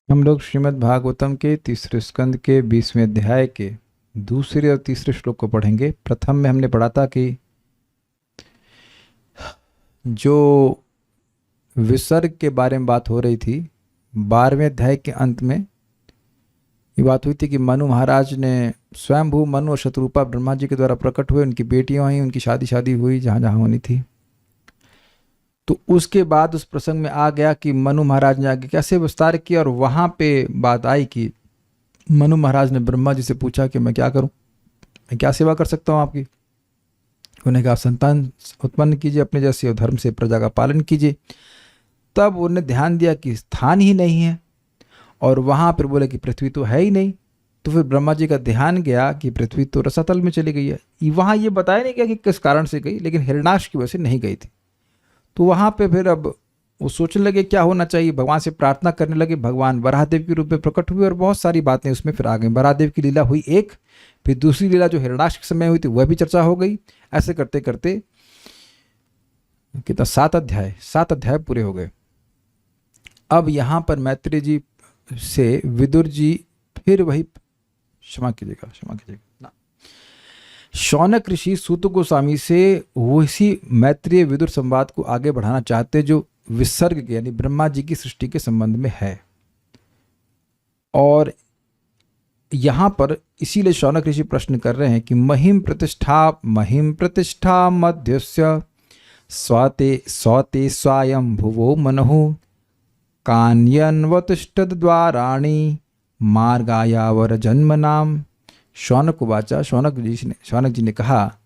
हम लोग श्रीमद् भागवतम के तीसरे स्कंद के 20वें अध्याय के दूसरे और तीसरे श्लोक को पढ़ेंगे। प्रथम में हमने पढ़ा था कि जो विसर्ग के बारे में बात हो रही थी, 12वें अध्याय के अंत में ये बात हुई थी कि मनु महाराज ने स्वयंभू मनु और शत्रुपा ब्रह्मा जी के द्वारा प्रकट हुए, उनकी बेटियां हुई, उनकी शादी हुई जहाँ जहाँ होनी थी। तो उसके बाद उस प्रसंग में आ गया कि मनु महाराज ने आगे कैसे विस्तार किया, और वहाँ पे बात आई कि मनु महाराज ने ब्रह्मा जी से पूछा कि मैं क्या करूं, मैं क्या सेवा कर सकता हूं आपकी। उन्हें कहा संतान उत्पन्न कीजिए अपने जैसे और धर्म से प्रजा का पालन कीजिए। तब उन्हें ध्यान दिया कि स्थान ही नहीं है, और वहाँ पर बोले कि पृथ्वी तो है ही नहीं। तो फिर ब्रह्मा जी का ध्यान गया कि पृथ्वी तो रसातल में चली गई है। वहाँ ये बताया नहीं गया कि किस कारण से गई, लेकिन हिरण्याक्ष की वजह से नहीं गई थी। तो वहाँ पे फिर अब वो सोचने लगे क्या होना चाहिए, भगवान से प्रार्थना करने लगे। भगवान वराहदेव के रूप में प्रकट हुए और बहुत सारी बातें उसमें फिर आ गई। वराहदेव की लीला हुई एक, फिर दूसरी लीला जो हिरण्याक्ष के समय हुई थी वह भी चर्चा हो गई। ऐसे करते करते कितना 7 अध्याय पूरे हो गए। अब यहाँ पर मैत्रेय जी से विदुर जी फिर वही क्षमा कीजिएगा ना, शौनक ऋषि सूत गोस्वामी से वही मैत्रेय विदुर संवाद को आगे बढ़ाना चाहते जो विसर्ग के यानी ब्रह्मा जी की सृष्टि के संबंध में है। और यहां पर इसीलिए शौनक ऋषि प्रश्न कर रहे हैं कि महिम प्रतिष्ठा मध्यस्य स्वते स्वते स्वायं भुवो मनहु कान्यन्वतिष्ठद द्वाराणि मार्गायावर जन्म नाम। शौनक उवाचा, शौनक जी ने कहा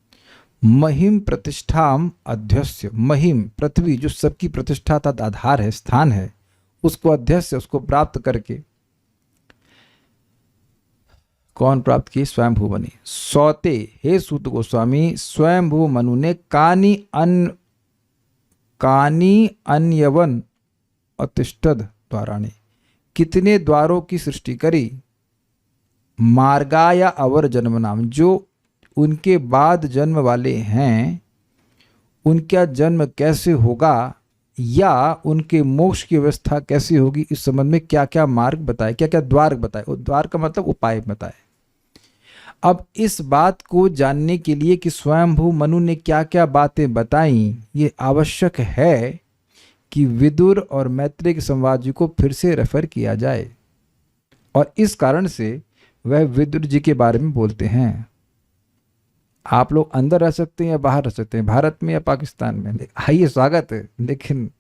महिम प्रतिष्ठाम अध्यस्य, महिम पृथ्वी जो सबकी प्रतिष्ठा का आधार है, स्थान है, उसको अध्यस्य उसको प्राप्त करके कौन प्राप्त की? स्वयंभू बनी। सौते हे सूत गोस्वामी, स्वयंभू मनु ने कानी अन्यवन अतिष्ठद द्वाराणी, कितने द्वारों की सृष्टि करी। मार्गा या अवर जन्म नाम, जो उनके बाद जन्म वाले हैं उनका जन्म कैसे होगा या उनके मोक्ष की व्यवस्था कैसी होगी, इस संबंध में क्या क्या मार्ग बताए, क्या क्या द्वार बताए। द्वार का मतलब उपाय बताए। अब इस बात को जानने के लिए कि स्वयंभू मनु ने क्या क्या बातें बताई, ये आवश्यक है कि विदुर और मैत्रेय के संवाद जी को फिर से रेफर किया जाए। और इस कारण से वह विदुर जी के बारे में बोलते हैं। आप लोग अंदर रह सकते हैं या बाहर रह सकते हैं, भारत में या पाकिस्तान में, आइए स्वागत है, लेकिन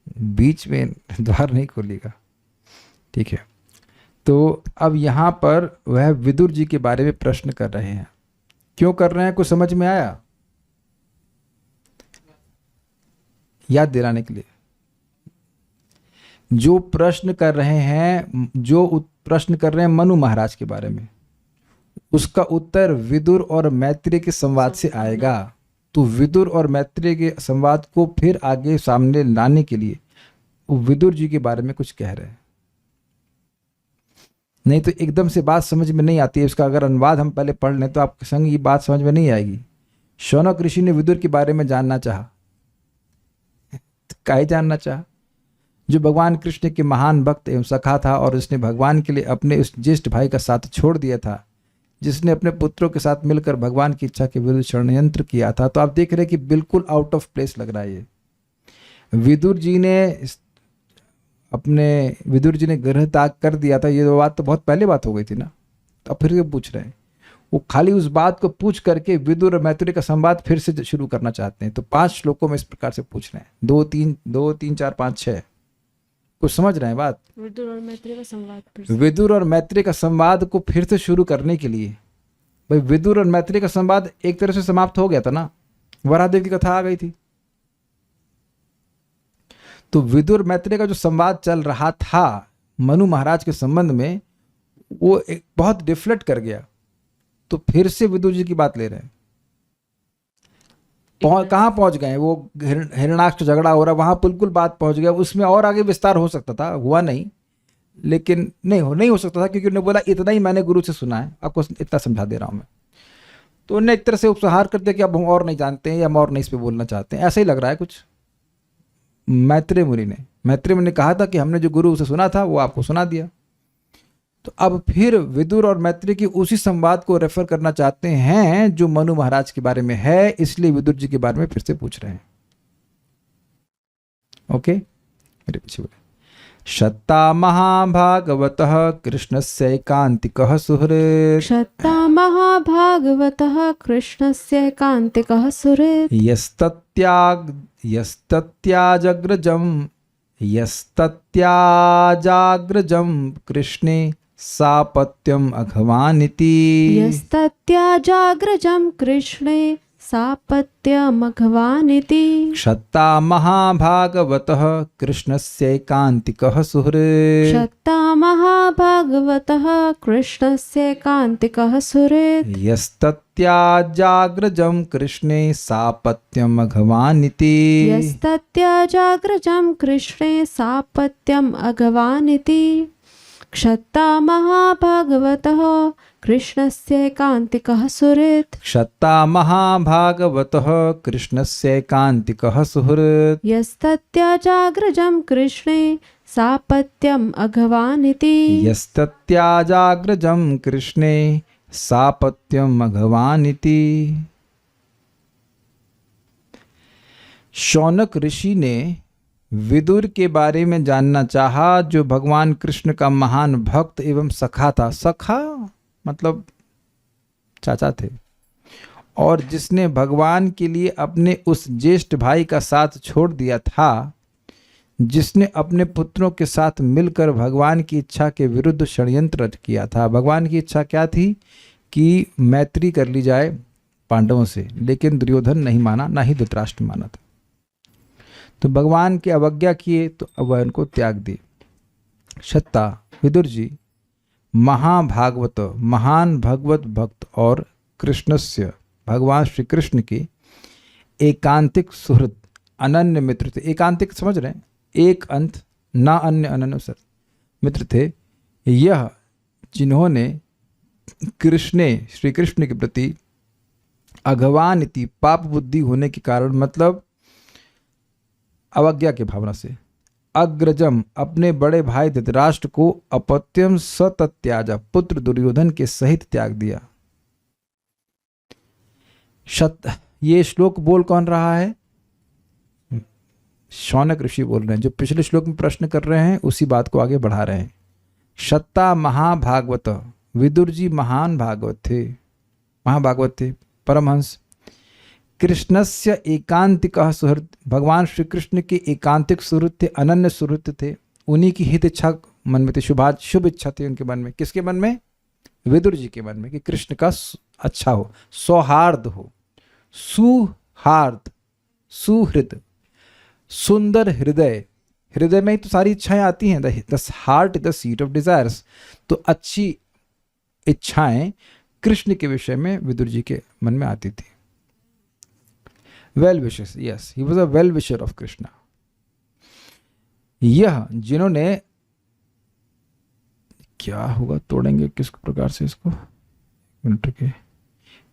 बीच में द्वार नहीं खोलेगा, ठीक है। तो अब यहाँ पर वह विदुर जी के बारे में प्रश्न कर रहे हैं। क्यों कर रहे हैं, कुछ समझ में आया? याद दिलाने के लिए जो प्रश्न कर रहे हैं, प्रश्न कर रहे हैं मनु महाराज के बारे में, उसका उत्तर विदुर और मैत्रेय के संवाद से आएगा। तो विदुर और मैत्रेय के संवाद को फिर आगे सामने लाने के लिए वो विदुर जी के बारे में कुछ कह रहे हैं। नहीं तो एकदम से बात समझ में नहीं आती है। उसका अगर अनुवाद हम पहले पढ़ लें तो आपके संग ये बात समझ में नहीं आएगी। शौनक ऋषि ने विदुर के बारे में जानना चाहा, तो काहे जानना चाहा? जो भगवान कृष्ण के महान भक्त एवं सखा था और उसने भगवान के लिए अपने उस ज्येष्ठ भाई का साथ छोड़ दिया था, जिसने अपने पुत्रों के साथ मिलकर भगवान की इच्छा के विरुद्ध षड्यंत्र किया था। तो आप देख रहे हैं कि बिल्कुल आउट ऑफ प्लेस लग रहा है ये। विदुर जी ने गृह त्याग कर दिया था, ये बात तो बहुत पहले बात हो गई थी ना। तो अब फिर से पूछ रहे हैं, वो खाली उस बात को पूछ करके विदुर और मैत्रेय का संवाद फिर से शुरू करना चाहते हैं। तो 5 श्लोकों में इस प्रकार से पूछ रहे हैं, 2 3 4 5 6। कुछ समझ रहे हैं बात? विदुर और मैत्रेय का संवाद को फिर से शुरू करने के लिए, भाई विदुर और मैत्रेय का संवाद एक तरह से समाप्त हो गया था ना, वराहदेव की कथा आ गई थी। तो विदुर मैत्रेय का जो संवाद चल रहा था मनु महाराज के संबंध में, वो एक बहुत डिफ्लेक्ट कर गया। तो फिर से विदुर जी की बात ले रहे हैं। कहाँ पहुंच गए? वो हिरण्याक्ष झगड़ा हो रहा, वहां बिल्कुल बात पहुंच गया। उसमें और आगे विस्तार हो सकता था, हुआ नहीं, लेकिन नहीं हो सकता था, क्योंकि उन्होंने बोला इतना ही मैंने गुरु से सुना है, आपको इतना समझा दे रहा हूं मैं। तो उन्होंने एक तरह से उपसंहार कर दिया कि अब हम और नहीं जानते हैं या हम और नहीं इस पर बोलना चाहते हैं, ऐसा ही लग रहा है कुछ। मैत्रेय मुनि ने कहा था कि हमने जो गुरु से सुना था वो आपको सुना दिया। तो अब फिर विदुर और मैत्री की उसी संवाद को रेफर करना चाहते हैं जो मनु महाराज के बारे में है, इसलिए विदुर जी के बारे में फिर से पूछ रहे हैं। ओके, मेरे पीछे बोले। शत्ता महाभागवतः कृष्णस्य एकांतिकः सुहृत्। शत्ता महाभागवतः कृष्णस्य एकान्तिकः सुहृत्। यस्तत्याजाग्रजं कृष्णे सापत्यम अघवानिति। यस्तत्याजाग्रजं कृष्णे सापत्यमघवानिति। शत्ता महाभागवतः कृष्णस्य एकांतिकः सुहृत्। शत्ता महाभागवतः कृष्णस्य एकान्तिकः सुहृत्। यस्तत्याजाग्रजं कृष्णे सापत्यम अघवानिति। यस्तत्याजाग्रजं कृष्णे सापत्यम अघवानिति। क्षत्ता महाभागवतः कृष्णस्य एकान्तिकः सुहृत्। क्षत्ता महाभागवतः कृष्णस्य एकांतिकः सुहृत्। यस्तत्याजाग्रजं कृष्णे सापत्यम अघवानिति। यस्तत्याजाग्रजं कृष्णे सापत्यम अघवानिति। शौनक ऋषि ने विदुर के बारे में जानना चाहा, जो भगवान कृष्ण का महान भक्त एवं सखा था। सखा मतलब चाचा थे, और जिसने भगवान के लिए अपने उस ज्येष्ठ भाई का साथ छोड़ दिया था, जिसने अपने पुत्रों के साथ मिलकर भगवान की इच्छा के विरुद्ध षड्यंत्र किया था। भगवान की इच्छा क्या थी कि मैत्री कर ली जाए पांडवों से, लेकिन दुर्योधन नहीं माना, ना ही धृतराष्ट्र माना था। तो भगवान की अवज्ञा किए तो अब वह उनको त्याग दिए। शत्ता विदुर जी महाभागवत महान भगवत भक्त और कृष्णस्य भगवान श्री कृष्ण के एकांतिक सुहृद अनन्य मित्र थे। एकांतिक समझ रहे हैं, एक अंत ना अन्य अनन्य मित्र थे। यह जिन्होंने कृष्णे श्री कृष्ण के प्रति अघवानिति पाप बुद्धि होने के कारण, मतलब अवज्ञा की भावना से, अग्रजम अपने बड़े भाई धृतराष्ट्र को अपत्यम सतत्याजा पुत्र दुर्योधन के सहित त्याग दिया। ये श्लोक बोल कौन रहा है? शौनक ऋषि बोल रहे हैं, जो पिछले श्लोक में प्रश्न कर रहे हैं उसी बात को आगे बढ़ा रहे हैं। शत्ता महाभागवत, विदुर जी महान भागवत थे, महाभागवत थे, परमहंस। कृष्णस्य एकांतिकः सुहृद, भगवान श्री कृष्ण के एकांतिक सुहृद थे, अनन्य सुहृद थे। उन्हीं की हित इच्छा मन में थी, शुभ इच्छा थी उनके मन में। किसके मन में? विदुर जी के मन में, कि कृष्ण का अच्छा हो, सौहार्द हो, सुहार्द, सुहृद, सुंदर हृदय। हृदय में ही तो सारी इच्छाएं आती हैं। The heart is the seat of desires. तो अच्छी इच्छाएं कृष्ण के विषय में विदुर जी के मन में आती थी। Well wishes, yes, he was a well wisher of Krishna. यह जिन्होंने, क्या होगा, तोड़ेंगे किस प्रकार से इसको, मिनट के,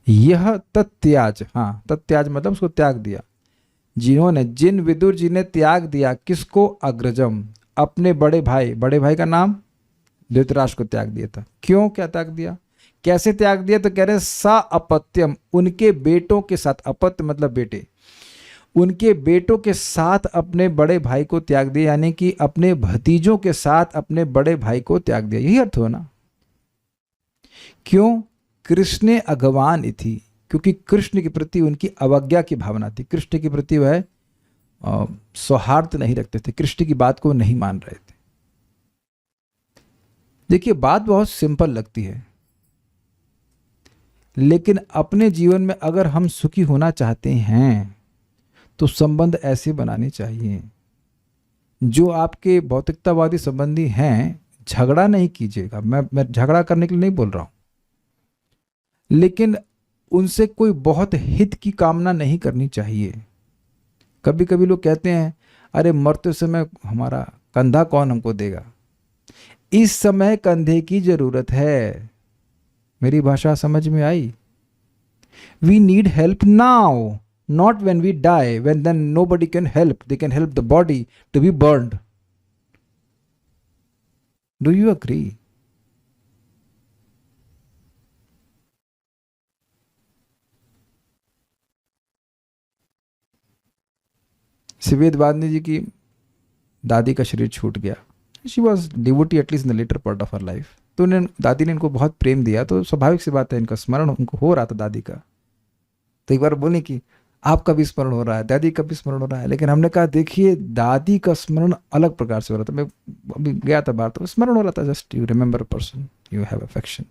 यह तत्याज, हाँ तत्याज मतलब उसको त्याग दिया। जिन्होंने, जिन विदुर जी ने त्याग दिया किसको? अग्रजम, अपने बड़े भाई, बड़े भाई का नाम धृतराष्ट्र को त्याग दिया था। क्यों, क्या त्याग दिया, कैसे त्याग दिया? तो कह रहे सा अपत्यम, उनके बेटों के साथ, अपत्य मतलब बेटे, उनके बेटों के साथ अपने बड़े भाई को त्याग दिया, यानी कि अपने भतीजों के साथ अपने बड़े भाई को त्याग दिया। यही अर्थ हो ना। क्यों? कृष्ण अघवान इति, क्योंकि कृष्ण के प्रति उनकी अवज्ञा की भावना थी। कृष्ण के प्रति वह सौहार्द नहीं रखते थे, कृष्ण की बात को नहीं मान रहे थे। देखिए, बात बहुत सिंपल लगती है, लेकिन अपने जीवन में अगर हम सुखी होना चाहते हैं तो संबंध ऐसे बनाने चाहिए। जो आपके भौतिकतावादी संबंधी हैं, झगड़ा नहीं कीजिएगा, मैं झगड़ा करने के लिए नहीं बोल रहा हूं, लेकिन उनसे कोई बहुत हित की कामना नहीं करनी चाहिए। कभी कभी लोग कहते हैं, अरे मरते समय हमारा कंधा कौन हमको देगा? इस समय कंधे की जरूरत है। मेरी भाषा समझ में आई? We need help now, not when we die, when then nobody can help. They can help the body to be burned. Do you agree? शिवेद वादनी जी की दादी का शरीर छूट गया. She was devotee at least in the latter part of her life. तो उन्हें दादी ने इनको बहुत प्रेम दिया, तो स्वाभाविक सी बात है इनका स्मरण उनको हो रहा था दादी का. तो एक बार बोले कि आपका भी स्मरण हो रहा है, दादी का भी स्मरण हो रहा है. लेकिन हमने कहा देखिए दादी का स्मरण अलग प्रकार से हो रहा था. मैं अभी गया था बाहर तो स्मरण हो रहा था, just you remember a person, you have affection.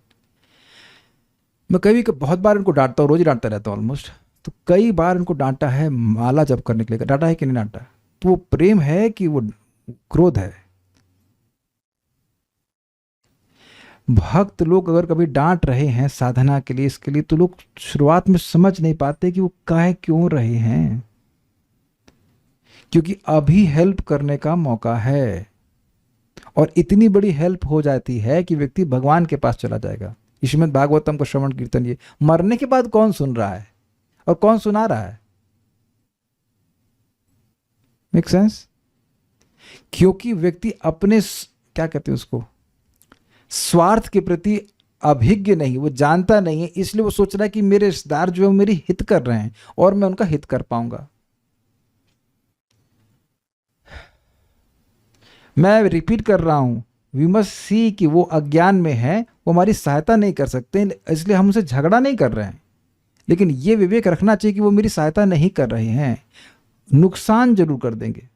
मैं कभी बहुत बार इनको डांटता हूँ, रोज ही डांटता रहता हूँ ऑलमोस्ट. तो कई बार इनको डांटा है माला जप करने के लिए. डांटा है कि नहीं डांटा? तो वो प्रेम है कि वो क्रोध है? भक्त लोग अगर कभी डांट रहे हैं साधना के लिए, इसके लिए, तो लोग शुरुआत में समझ नहीं पाते कि वो काहे क्यों रहे हैं. क्योंकि अभी हेल्प करने का मौका है, और इतनी बड़ी हेल्प हो जाती है कि व्यक्ति भगवान के पास चला जाएगा. श्रीमद् भागवतम को श्रवण कीर्तन, ये मरने के बाद कौन सुन रहा है और कौन सुना रहा है? Make sense? क्योंकि व्यक्ति अपने क्या कहते हैं उसको, स्वार्थ के प्रति अभिज्ञ नहीं, वो जानता नहीं है, इसलिए वो सोच रहा है कि मेरे रिश्तेदार जो है मेरी हित कर रहे हैं और मैं उनका हित कर पाऊंगा. मैं रिपीट कर रहा हूं, वी मस्ट सी कि वो अज्ञान में है, वो हमारी सहायता नहीं कर सकते, इसलिए हम उनसे झगड़ा नहीं कर रहे हैं. लेकिन ये विवेक रखना चाहिए कि वो मेरी सहायता नहीं कर रहे हैं, नुकसान जरूर कर देंगे.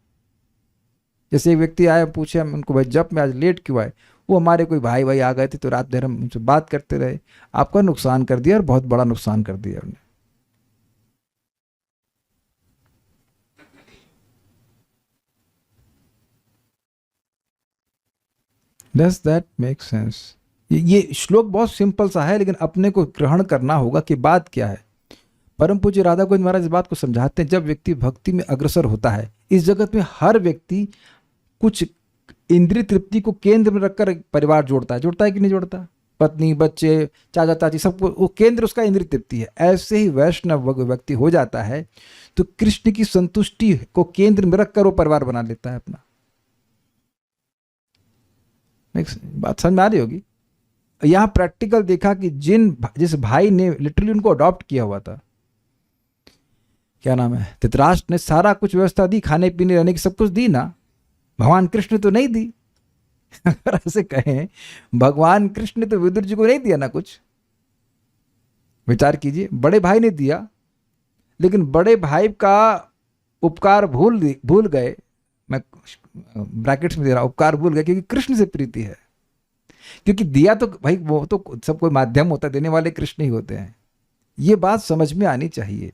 जैसे एक व्यक्ति आए, पूछे हम उनको, भाई जब मैं आज लेट क्यों आए? वो हमारे कोई भाई भाई आ गए थे तो रात देर हम उनसे बात करते रहे. आपका नुकसान कर दिया, और बहुत बड़ा नुकसान कर दिया उन्होंने. Does that make sense? ये श्लोक बहुत सिंपल सा है, लेकिन अपने को ग्रहण करना होगा कि बात क्या है. परम पूज्य राधा गोविंद महाराज इस बात को समझाते हैं, जब व्यक्ति भक्ति में अग्रसर होता है, इस जगत में हर व्यक्ति कुछ इंद्रिय तृप्ति को केंद्र में रखकर परिवार जोड़ता है कि नहीं जोड़ता? पत्नी, बच्चे, चाचा चाची, सबको वो केंद्र उसका इंद्रिय तृप्ति है. ऐसे ही वैष्णव व्यक्ति हो जाता है तो कृष्ण की संतुष्टि को केंद्र में रखकर वो परिवार बना लेता है अपना. बात समझ में आ रही होगी. यहां प्रैक्टिकल देखा कि जिस भाई ने लिटरली उनको अडॉप्ट किया हुआ था, क्या नाम है, धृतराष्ट्र ने सारा कुछ व्यवस्था दी, खाने पीने रहने की सब कुछ दी ना. भगवान कृष्ण तो नहीं दी. अगर ऐसे कहें, भगवान कृष्ण ने तो विदुर जी को नहीं दिया ना कुछ. विचार कीजिए, बड़े भाई ने दिया, लेकिन बड़े भाई का उपकार भूल गए. मैं ब्रैकेट्स में दे रहा हूं, उपकार भूल गए, क्योंकि कृष्ण से प्रीति है. क्योंकि दिया तो भाई वो तो सब कोई माध्यम होता है, देने वाले कृष्ण ही होते हैं. ये बात समझ में आनी चाहिए.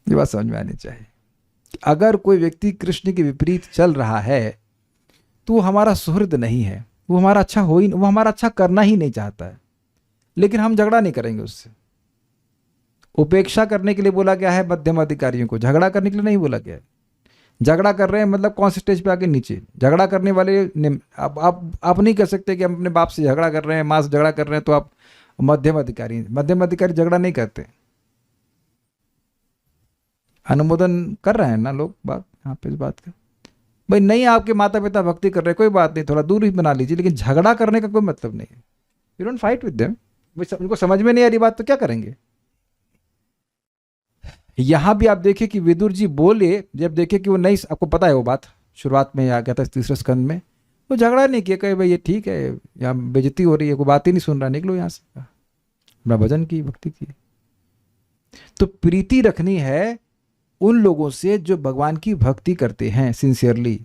ये बात समझ में आनी चाहिए. अगर कोई व्यक्ति कृष्ण के विपरीत चल रहा है तो वो हमारा सुहृद नहीं है, वो हमारा अच्छा वो हमारा अच्छा करना ही नहीं चाहता है. लेकिन हम झगड़ा नहीं करेंगे उससे. उपेक्षा करने के लिए बोला गया है मध्यम अधिकारियों को, झगड़ा करने के लिए नहीं बोला गया है. झगड़ा कर रहे हैं मतलब कौन से स्टेज पे आके नीचे झगड़ा करने वाले आप नहीं कह सकते कि हम अपने बाप से झगड़ा कर रहे हैं, माँ से झगड़ा कर रहे हैं तो आप मध्यम अधिकारी. मध्यम अधिकारी झगड़ा नहीं करते, अनुमोदन कर रहे हैं ना लोग. बात यहाँ पे इस बात का, भाई नहीं आपके माता पिता भक्ति कर रहे हैं, कोई बात नहीं, थोड़ा दूर ही बना लीजिए, लेकिन झगड़ा करने का कोई मतलब नहीं है. You don't fight with them. उनको समझ में नहीं आ रही बात तो क्या करेंगे. यहां भी आप देखिए कि विदुर जी बोले, जब देखे कि वो नहीं, आपको पता है वो बात शुरुआत में आ गया था तीसरे स्कंद में, वो झगड़ा नहीं किया, कहे भाई ये ठीक है, यहाँ बेइज्जती हो रही है, कोई बात ही नहीं सुन रहा, निकलो यहाँ से, अपना भजन की, भक्ति की. तो प्रीति रखनी है उन लोगों से जो भगवान की भक्ति करते हैं सिंसियरली.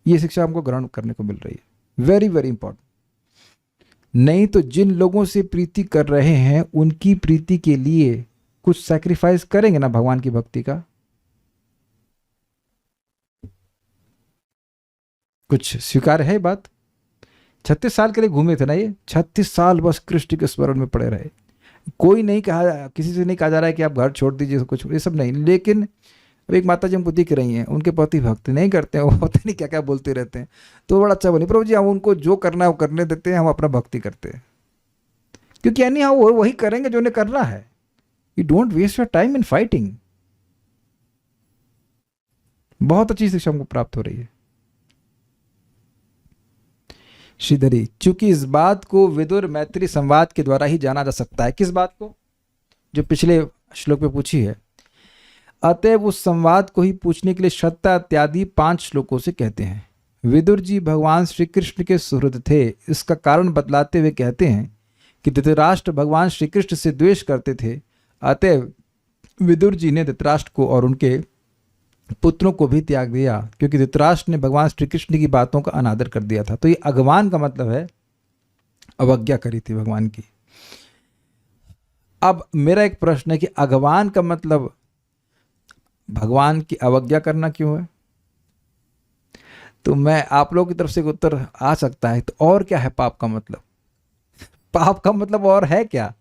ये शिक्षा हमको ग्रहण करने को मिल रही है. Very very important. नहीं तो जिन लोगों से प्रीति कर रहे हैं उनकी प्रीति के लिए कुछ सैक्रिफाइस करेंगे ना भगवान की भक्ति का. कुछ स्वीकार है बात. 36 साल के लिए घूमे थे ना ये, 36 साल बस कृष्ण के स्मरण में पड़े रहे. कोई नहीं कहा, किसी से नहीं कहा जा रहा है कि आप घर छोड़ दीजिए, कुछ ये सब नहीं. लेकिन अब एक माता जी हमको दिख रही हैं, उनके पति भक्ति नहीं करते हैं, वो पता नहीं क्या क्या बोलते रहते हैं. तो बड़ा अच्छा बनी, प्रभु जी हम उनको जो करना है वो करने देते हैं, हम अपना भक्ति करते हैं. क्योंकि यानी हाँ वो वही करेंगे जो उन्हें करना है. You don't waste your time in fighting. बहुत अच्छी शिक्षा हमको प्राप्त हो रही है. श्रीधरी, चूंकि इस बात को विदुर मैत्री संवाद के द्वारा ही जाना जा सकता है. किस बात को? जो पिछले श्लोक में पूछी है। अतएव उस संवाद को ही पूछने के लिए श्रद्धा इत्यादि 5 श्लोकों से कहते हैं। विदुर जी भगवान श्री कृष्ण के सुहृद थे। इसका कारण बतलाते हुए कहते हैं कि धृतराष्ट्र भगवान श्री कृष्ण से द्वेष करते थे। अतएव विदुर जी ने धृतराष्ट्र को और उनके पुत्रों को भी त्याग दिया, क्योंकि धृतराष्ट्र ने भगवान श्री कृष्ण की बातों का अनादर कर दिया था। तो ये अगवान का मतलब है अवज्ञा करी थी भगवान की। अब मेरा एक प्रश्न है कि अगवान का मतलब भगवान की अवज्ञा करना क्यों है? तो मैं आप लोगों की तरफ से एक उत्तर आ सकता है। तो और क्या है पाप का मतलब? पाप का मतलब और है क्या?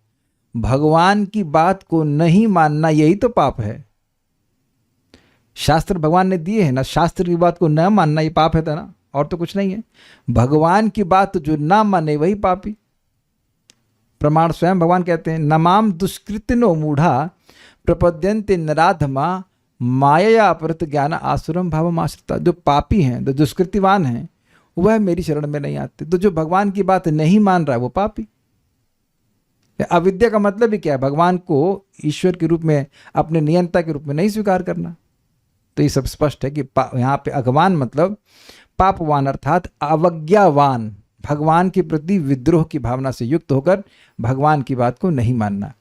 भगवान की बात को नहीं मानना, यही तो पाप है। शास्त्र भगवान ने दिए हैं ना, शास्त्र की बात को न मानना ये पाप है था ना, और तो कुछ नहीं है। भगवान की बात जो ना माने वही पापी। प्रमाण स्वयं भगवान कहते हैं, नमाम दुष्कृतिनो मूढ़ा प्रपद्यन्ते नराधमा माया अपरत ज्ञान आसुरम भावम आश्रिता। जो पापी हैं, जो दुष्कृतिवान हैं, वह मेरी शरण में नहीं आते। तो जो भगवान की बात नहीं मान रहा है वो पापी। अविद्या का मतलब ही क्या है? भगवान को ईश्वर के रूप में, अपने नियंता के रूप में नहीं स्वीकार करना। तो ये सब स्पष्ट है कि यहाँ पे अगवान मतलब पापवान, अर्थात अवज्ञावान, भगवान के प्रति विद्रोह की भावना से युक्त होकर भगवान की बात को नहीं मानना।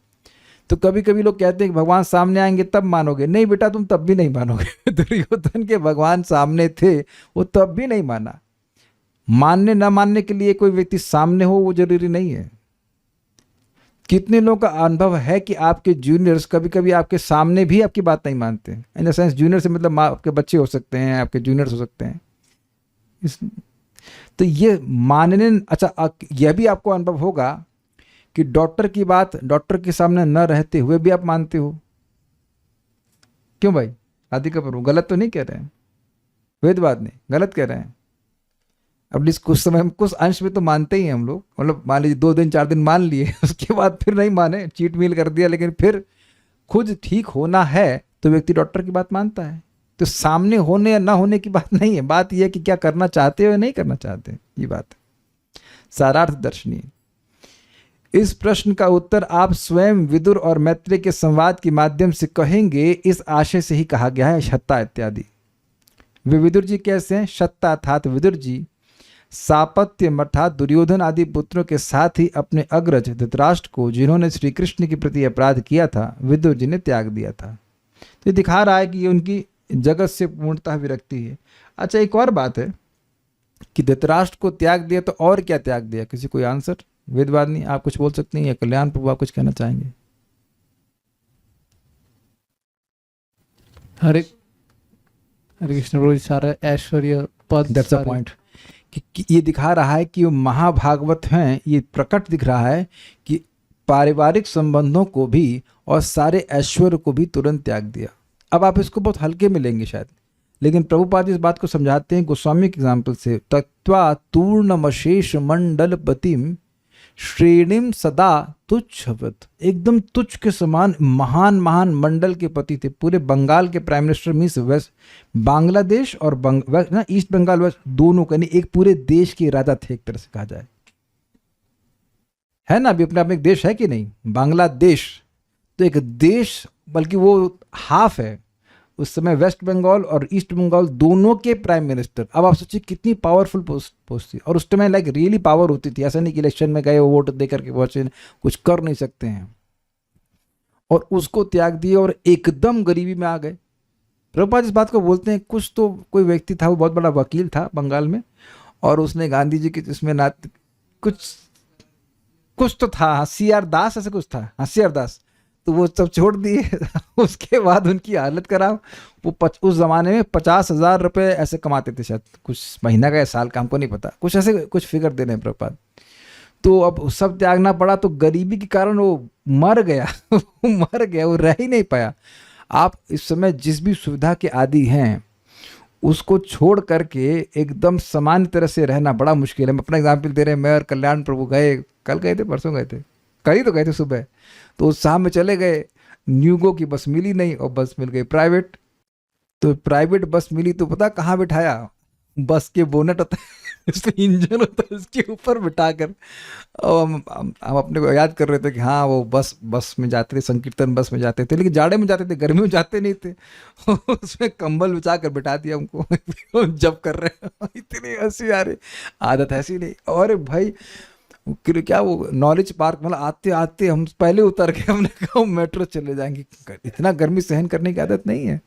तो कभी कभी लोग कहते हैं कि भगवान सामने आएंगे तब मानोगे। नहीं बेटा, तुम तब भी नहीं मानोगे। दुर्योधन के भगवान सामने थे, वो तब भी नहीं माना। मानने न मानने के लिए कोई व्यक्ति सामने हो वो जरूरी नहीं है। कितने लोगों का अनुभव है कि आपके जूनियर्स कभी कभी आपके सामने भी आपकी बात नहीं मानते हैं। इन द सेंस जूनियर से मतलब आपके बच्चे हो सकते हैं, आपके जूनियर्स हो सकते हैं। तो ये मानने, अच्छा यह भी आपको अनुभव होगा कि डॉक्टर की बात डॉक्टर के सामने न रहते हुए भी आप मानते हो। क्यों भाई? राधिका प्रभु गलत तो नहीं कह रहे हैं, वेदवाद नहीं गलत कह रहे हैं। अब कुछ समय में कुछ अंश में तो मानते ही हैं हम लोग। मतलब मान लीजिए 2 दिन 4 दिन मान लिए, उसके बाद फिर नहीं माने, चीट मील कर दिया, लेकिन फिर खुद ठीक होना है तो व्यक्ति डॉक्टर की बात मानता है। तो सामने होने या ना होने की बात नहीं है, बात यह है कि क्या करना चाहते हो या नहीं करना चाहते, ये बात है। सारार्थ दर्शनीय। इस प्रश्न का उत्तर आप स्वयं विदुर और मैत्रेय के संवाद के माध्यम से कहेंगे। इस आशय से ही कहा गया है शत्ता इत्यादि। वे विदुर जी कैसे हैं? शत्ता अर्थात विदुर जी सापत्यम अर्थात दुर्योधन आदि पुत्रों के साथ ही अपने अग्रज धृतराष्ट्र को, जिन्होंने श्री कृष्ण के प्रति अपराध किया था, विदुर जी ने त्याग दिया था। तो ये दिखा रहा है कि ये उनकी जगत से पूर्णतः विरक्ति है। अच्छा, एक और बात है कि धृतराष्ट्र को त्याग दिया, तो और क्या त्याग दिया? किसी कोई आंसर? वेदवाद नहीं, आप कुछ बोल सकते हैं या कल्याण प्रभु आप कुछ कहना चाहेंगे? हरे कृष्ण प्रभु, सारा ऐश्वर्य पद, दैट्स अ पॉइंट कि ये दिखा रहा है कि वो महाभागवत हैं। ये प्रकट दिख रहा है कि पारिवारिक संबंधों को भी और सारे ऐश्वर्य को भी तुरंत त्याग दिया। अब आप इसको बहुत हल्के में लेंगे शायद, लेकिन प्रभुपाद इस बात को समझाते हैं गोस्वामी के एग्जाम्पल से। तत्वा तूर्णमशेष मंडल पतिम श्रेणिम सदा तुच्छवत। एकदम तुच्छ के समान महान महान मंडल के पति थे। पूरे बंगाल के prime minister means west Bangladesh और ना ईस्ट बंगाल वेस्ट दोनों का नहीं, एक पूरे देश के राजा थे एक तरह से कहा जाए, है ना। अभी अपने आप में एक देश है कि नहीं, बांग्लादेश तो एक देश, बल्कि वो हाफ है। उस समय वेस्ट बंगाल और ईस्ट बंगाल दोनों के प्राइम मिनिस्टर। अब आप सोचिए कितनी पावरफुल पोस्ट थी। और उस टाइम लाइक रियली पावर होती थी, ऐसा नहीं कि इलेक्शन में गए वोट दे करके पहुंचे, कुछ कर नहीं सकते हैं। और उसको त्याग दिए और एकदम गरीबी में आ गए। प्रभुपाद इस बात को बोलते हैं, कुछ तो कोई व्यक्ति था, वो बहुत बड़ा वकील था बंगाल में, और उसने गांधी जी के इसमें ना कुछ तो था, CR दास ऐसे कुछ था, CR दास, तो वो सब छोड़ दिए। उसके बाद उनकी हालत खराब। वो उस जमाने में 50,000 रुपये ऐसे कमाते थे शायद, कुछ महीना का या साल का, हमको नहीं पता, कुछ ऐसे कुछ फिगर दे रहे हैं प्रभुपाद। तो अब सब त्यागना पड़ा, तो गरीबी के कारण वो मर गया। मर गया, वो रह ही नहीं पाया। आप इस समय जिस भी सुविधा के आदि हैं उसको छोड़ करके एकदम सामान्य तरह से रहना बड़ा मुश्किल है। हम अपना एग्जाम्पल दे रहे हैं। मैं और कल्याण प्रभु गए, कल गए थे, परसों गए थे, कल ही तो गए थे सुबह। तो उत्साह में चले गए, न्यूगो की बस मिली नहीं और बस मिल गई प्राइवेट। तो प्राइवेट बस मिली तो पता कहाँ बिठाया? बस के बोनट इसलिए इंजन होता है उसके ऊपर बिठाकर, और हम अपने को याद कर रहे थे कि हाँ वो बस में जाते थे, संकीर्तन बस में जाते थे, लेकिन जाड़े में जाते थे, गर्मी में जाते नहीं थे। उसमें कंबल बिछा कर बिठा दिया हमको जब कर रहे हैं। इतनी हंसी आ रही, आदत ऐसी नहीं। और भाई क्या वो नॉलेज पार्क, मतलब आते आते हम पहले उतर के हमने कहा मेट्रो चले जाएंगे, इतना गर्मी सहन करने की आदत नहीं है।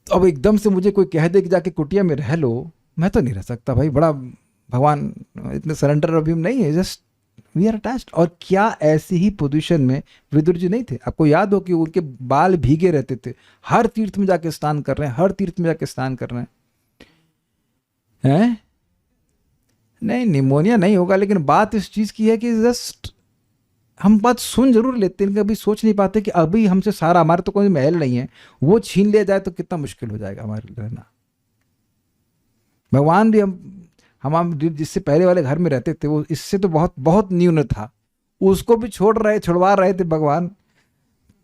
तो अब एकदम से मुझे कोई कह दे कि जाके कुटिया में रह लो, मैं तो नहीं रह सकता भाई। बड़ा भगवान इतने सरेंडर अभी नहीं है, जस्ट वी आर अटैच्ड। और क्या ऐसी ही पोजीशन में विदुर जी नहीं थे? आपको याद हो कि उनके बाल भीगे रहते थे, हर तीर्थ में जाके स्नान कर रहे हैं, हर तीर्थ में जाके स्नान कर रहे हैं। नहीं, निमोनिया नहीं होगा, लेकिन बात इस चीज की है कि जस्ट हम बात सुन जरूर लेते हैं, कभी सोच नहीं पाते कि अभी हमसे सारा, हमारे तो कोई महल नहीं है, वो छीन लिया जाए तो कितना मुश्किल हो जाएगा हमारे लिए रहना। भगवान भी हम जिससे पहले वाले घर में रहते थे, वो इससे तो बहुत बहुत न्यून था, उसको भी छुड़वा रहे थे भगवान।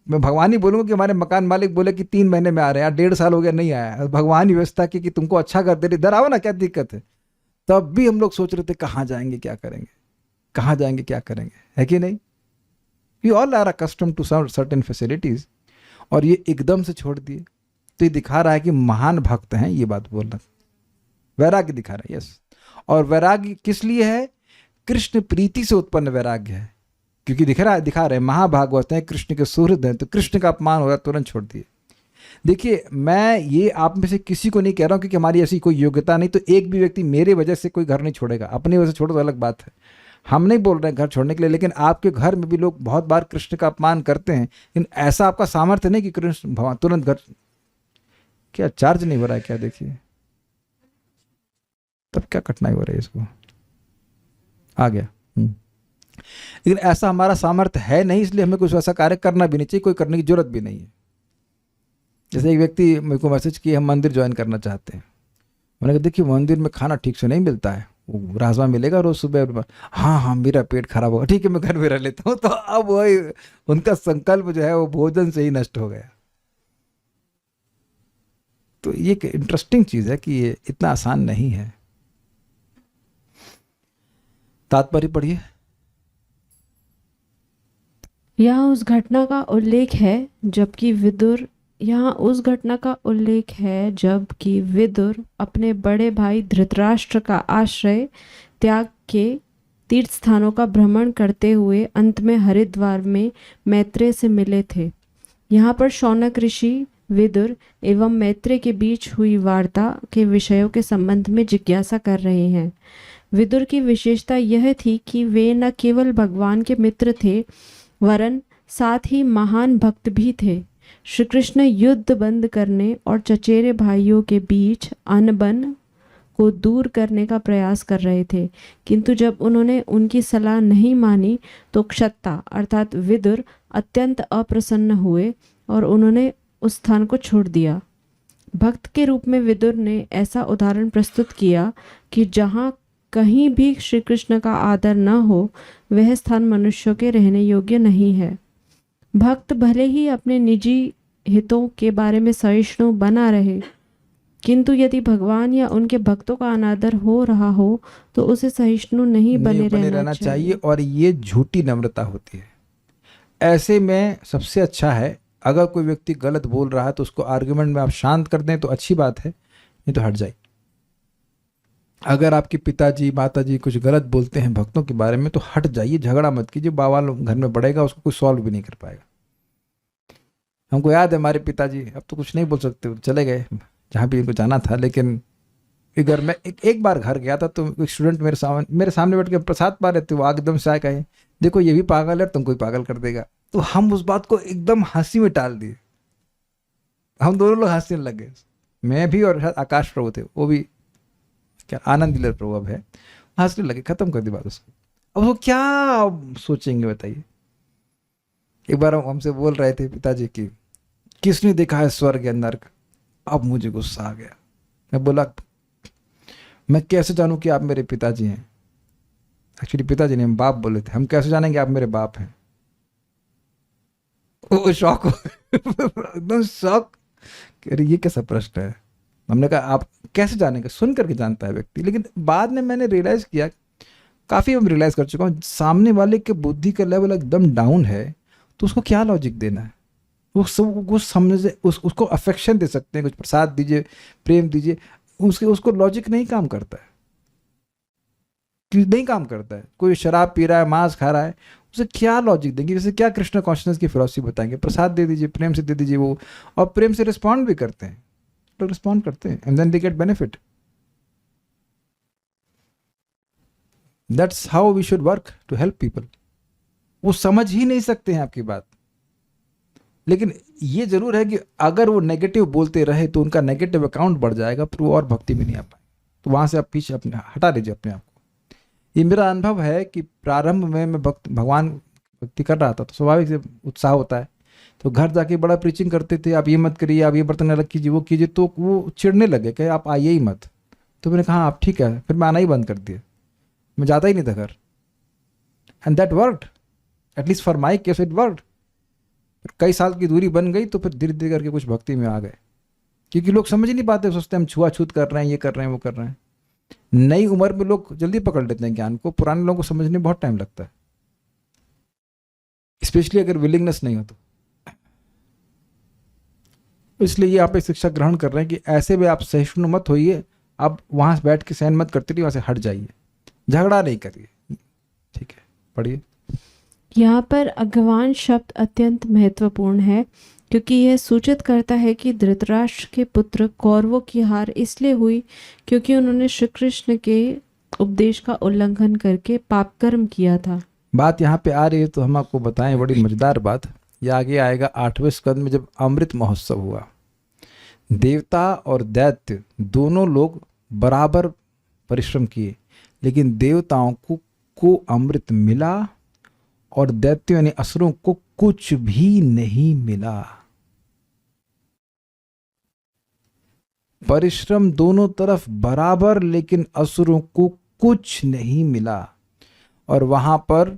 मैं भगवान ही बोलूँगा कि हमारे मकान मालिक बोले कि 3 महीने में आ रहे हैं, 1.5 साल हो गया नहीं आया, भगवान ही व्यवस्था की कि तुमको अच्छा कर दे रही, इधर आओ ना, क्या दिक्कत है। तब भी हम लोग सोच रहे थे कहाँ जाएंगे क्या करेंगे, कहाँ जाएंगे क्या करेंगे, है कि नहीं? We all are accustomed to certain facilities, और ये एकदम से छोड़ दिए। तो ये दिखा रहा है कि महान भक्त हैं, ये बात बोलना, वैराग्य दिखा रहा है। यस, और वैराग्य किस लिए है? कृष्ण प्रीति से उत्पन्न वैराग्य है, क्योंकि दिखा रहे महाभागवत हैं, कृष्ण के सुहृद हैं, तो कृष्ण का अपमान हो रहा, तुरंत छोड़ दिए। देखिए, मैं ये आप में से किसी को नहीं कह रहा हूँ क्योंकि हमारी ऐसी कोई योग्यता नहीं, तो एक भी व्यक्ति मेरे वजह से कोई घर नहीं छोड़ेगा, अपनी वजह से छोड़ो तो अलग बात है, हम नहीं बोल रहे हैं घर छोड़ने के लिए। लेकिन आपके घर में भी लोग बहुत बार कृष्ण का अपमान करते हैं, लेकिन ऐसा आपका सामर्थ्य नहीं कि कृष्ण भगवान तुरंत घर, क्या चार्ज नहीं हो रहा है क्या? देखिए तब क्या कठिनाई हो रही है, इसको आ गया। लेकिन ऐसा हमारा सामर्थ्य है नहीं, इसलिए हमें कुछ ऐसा कार्य करना भी नहीं चाहिए, कोई करने की जरूरत भी नहीं है। जैसे एक व्यक्ति मेरे को मैसेज किए, हम मंदिर ज्वाइन करना चाहते हैं। मैंने कहा देखिए मंदिर में खाना ठीक से नहीं मिलता है, वो राजमा मिलेगा रोज सुबह। हाँ मेरा पेट खराब होगा, ठीक है मैं घर में रह लेता हूँ। तो अब वही उनका संकल्प जो है वो भोजन से ही नष्ट हो गया। तो ये एक इंटरेस्टिंग चीज है कि ये इतना आसान नहीं है। तात्पर्य पढ़िए। यहाँ उस घटना का उल्लेख है जबकि विदुर अपने बड़े भाई धृतराष्ट्र का आश्रय त्याग के तीर्थ स्थानों का भ्रमण करते हुए अंत में हरिद्वार में मैत्रेय से मिले थे। यहाँ पर शौनक ऋषि विदुर एवं मैत्रेय के बीच हुई वार्ता के विषयों के संबंध में जिज्ञासा कर रहे हैं। विदुर की विशेषता यह थी कि वे न केवल भगवान के मित्र थे, वरन साथ ही महान भक्त भी थे। श्री कृष्ण युद्ध बंद करने और चचेरे भाइयों के बीच अनबन को दूर करने का प्रयास कर रहे थे, किंतु जब उन्होंने उनकी सलाह नहीं मानी तो क्षत्ता अर्थात विदुर अत्यंत अप्रसन्न हुए और उन्होंने उस स्थान को छोड़ दिया। भक्त के रूप में विदुर ने ऐसा उदाहरण प्रस्तुत किया कि जहाँ कहीं भी श्री कृष्ण का आदर न हो, वह स्थान मनुष्यों के रहने योग्य नहीं है। भक्त भले ही अपने निजी हितों के बारे में सहिष्णु बना रहे, किंतु यदि भगवान या उनके भक्तों का अनादर हो रहा हो तो उसे सहिष्णु नहीं बने रहना चाहिए। और ये झूठी नम्रता होती है। ऐसे में सबसे अच्छा है अगर कोई व्यक्ति गलत बोल रहा है तो उसको आर्गुमेंट में आप शांत कर दें तो अच्छी बात है, नहीं तो हट जाए। अगर आपके पिताजी माताजी कुछ गलत बोलते हैं भक्तों के बारे में तो हट जाइए, झगड़ा मत कीजिए। बावाल घर में बढ़ेगा, उसको कोई सॉल्व भी नहीं कर पाएगा। हमको याद है हमारे पिताजी अब तो कुछ नहीं बोल सकते, चले गए जहाँ भी इनको जाना था। लेकिन घर में एक बार घर गया था तो एक स्टूडेंट मेरे सामने बैठ के प्रसाद पा रहे थे, वो एकदम से आए कहे देखो ये भी पागल है, तुमको भी पागल कर देगा। तो हम उस बात को एकदम हंसी में टाल दिए, हम दोनों लोग हंसने लग गए। मैं भी और आकाश प्रभु थे, वो भी क्या आनंद दिलर प्रभु अब है, हंसने लगे, खत्म कर दी बात उसको। अब वो क्या सोचेंगे बताइए। एक बार हमसे बोल रहे थे पिताजी की किसने देखा है स्वर्ग या नर्क। अब मुझे गुस्सा आ गया, मैं बोला मैं कैसे जानूं कि आप मेरे पिताजी हैं। एक्चुअली पिताजी ने हम बाप बोले थे, हम कैसे जानेंगे आप मेरे बाप हैं। वो शौक हो एकदम शौक, अरे ये कैसा प्रश्न है, हमने कहा आप कैसे जानेंगे, सुन करके जानता है व्यक्ति। लेकिन बाद में मैंने रियलाइज़ किया, काफ़ी मैं रियलाइज़ कर चुका हूँ, सामने वाले के बुद्धि का लेवल एकदम डाउन है तो उसको क्या लॉजिक देना है। वो समझे, उसको अफेक्शन दे सकते हैं, कुछ प्रसाद दीजिए, प्रेम दीजिए, उसको लॉजिक नहीं काम करता है, नहीं काम करता है। कोई शराब पी रहा है, मांस खा रहा है, उसे क्या लॉजिक देंगे, जैसे क्या कृष्ण कॉन्शियसनेस की फिलॉसफी बताएंगे, प्रसाद दे दीजिए, प्रेम से दे दीजिए, वो और प्रेम से रिस्पॉन्ड भी करते हैं, तो रिस्पॉन्ड करते हैं and then they get benefit. That's how we should work to help people. वो समझ ही नहीं सकते हैं आपकी बात, लेकिन ये जरूर है कि अगर वो नेगेटिव बोलते रहे तो उनका नेगेटिव अकाउंट बढ़ जाएगा, फिर वो और भक्ति में नहीं आ पाए। तो वहां से आप पीछे अपने हटा लीजिए अपने आप को। ये मेरा अनुभव है कि प्रारंभ में मैं भगवान भक्ति कर रहा था तो स्वाभाविक से उत्साह होता है, तो घर जाके बड़ा प्रीचिंग करते थे, आप ये मत करिए, आप ये बर्तन अलग कीजिए, वो कीजिए, तो वो चिढ़ने लगे कि आप आइए ही मत। तो मैंने कहा आप ठीक है, फिर मैं आना ही बंद कर दिया, मैं जाता ही नहीं था घर। And that worked, at least for my case it worked. कई साल की दूरी बन गई तो फिर धीरे धीरे करके कुछ भक्ति में आ गए, क्योंकि लोग समझ ही नहीं पाते, सोचते हम छुआछूत कर रहे हैं, ये कर रहे हैं, वो कर रहे हैं। नई उम्र में लोग जल्दी पकड़ लेते हैं ज्ञान को, पुराने लोगों को समझने में बहुत टाइम लगता है, स्पेशली अगर विलिंगनेस नहीं हो तो। इसलिए ये आप एक शिक्षा ग्रहण कर रहे हैं कि ऐसे में आप सहिष्णु मत होइए, आप वहां से बैठ के सहन मत करते रहिए, वहां से हट जाइए, झगड़ा नहीं करिए। ठीक है, पढ़िए। यहाँ पर अज्ञान शब्द अत्यंत महत्वपूर्ण है, क्योंकि यह सूचित करता है कि धृतराष्ट्र के पुत्र कौरवों की हार इसलिए हुई क्योंकि उन्होंने श्री कृष्ण के उपदेश का उल्लंघन करके पाप कर्म किया था। बात यहाँ पे आ रही है तो हम आपको बताएं, बड़ी मजेदार बात। ये आगे आएगा 8वें स्कंद में, जब अमृत महोत्सव हुआ, देवता और दैत्य दोनों लोग बराबर परिश्रम किए, लेकिन देवताओं को अमृत मिला और दैत्यों यानी असुरों को कुछ भी नहीं मिला। परिश्रम दोनों तरफ बराबर, लेकिन असुरों को कुछ नहीं मिला। और वहां पर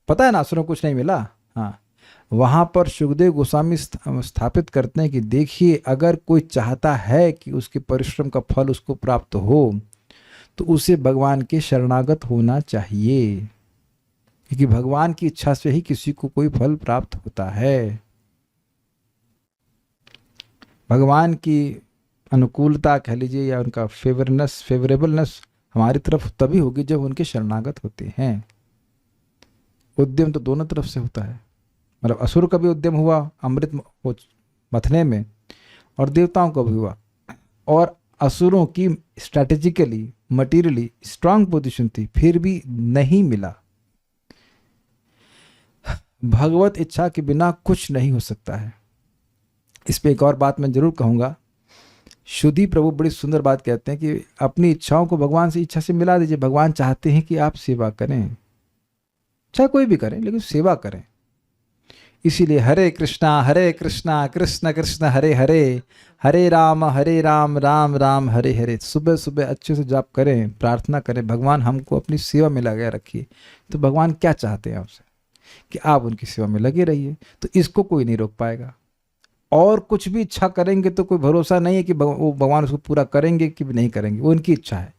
पता है ना, असुरों को कुछ नहीं मिला। हाँ, वहां पर सुखदेव गोस्वामी स्थापित करते हैं कि देखिए, अगर कोई चाहता है कि उसके परिश्रम का फल उसको प्राप्त हो तो उसे भगवान के शरणागत होना चाहिए, क्योंकि भगवान की इच्छा से ही किसी को कोई फल प्राप्त होता है। भगवान की अनुकूलता कह लीजिए या उनका फेवरेबलनेस हमारी तरफ तभी होगी जब उनके शरणागत होते हैं। उद्यम तो दोनों तरफ से होता है, मतलब असुर का भी उद्यम हुआ अमृत मथने में और देवताओं का भी हुआ, और असुरों की स्ट्रैटेजिकली मटीरियली स्ट्रांग पोजीशन थी, फिर भी नहीं मिला। भगवत इच्छा के बिना कुछ नहीं हो सकता है। इस पे एक और बात मैं जरूर कहूँगा। शुद्धि प्रभु बड़ी सुंदर बात कहते हैं कि अपनी इच्छाओं को भगवान से इच्छा से मिला दीजिए। भगवान चाहते हैं कि आप सेवा करें, चाहे कोई भी करें, लेकिन सेवा करें। इसीलिए हरे कृष्णा कृष्ण कृष्ण हरे हरे, हरे राम राम राम हरे हरे। सुबह सुबह अच्छे से जाप करें, प्रार्थना करें, भगवान हमको अपनी सेवा में लगा रखिए। तो भगवान क्या चाहते हैं आपसे कि आप उनकी सेवा में लगे रहिए। तो इसको कोई नहीं रोक पाएगा। और कुछ भी इच्छा करेंगे तो कोई भरोसा नहीं है कि वो भगवान उसको पूरा करेंगे कि नहीं करेंगे, वो उनकी इच्छा है।